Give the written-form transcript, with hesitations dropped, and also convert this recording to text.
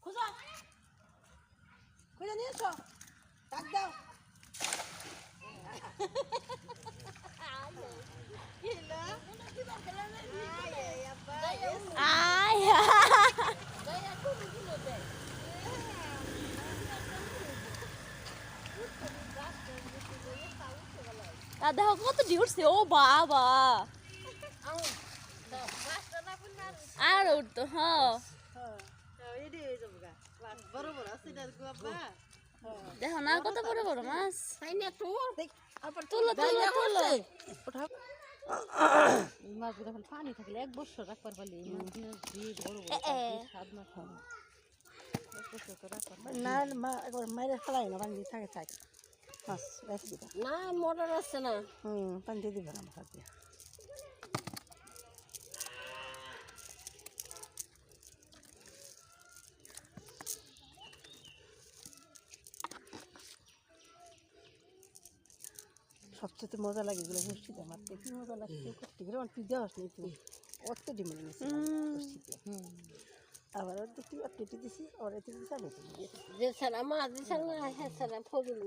খোঁজা খুঁজে নিয়ে এসো ডাক দাও দেখো কত উঠছে ও বাবা আর উঠতো হ্যাঁ দেখো না কত বড় বড় মাছ তুলো তুলো তুলো মাছগুলো এখন পানি থাকলে 1 বছর রাখবার পারলে না মাইরে ফেলাই না পানি থাকে থাকে মাছ রেখে দিবা না মোটর আছে না পানি দিয়ে দিবা না মাছ দিয়ে সবচেয়ে মজা লাগে এগুলো মিষ্টিতে মারতে কি মজা লাগছে করতে গেলে তুই দেওয়াস নি তুই অত ডিমে নিয়েছি মিষ্টিতে আবার অর্ধেকটি দিছি আর এতে দিছি আমি যে ছাড়া মাছ দিছে না হ্যাঁ ছাড়া ফজল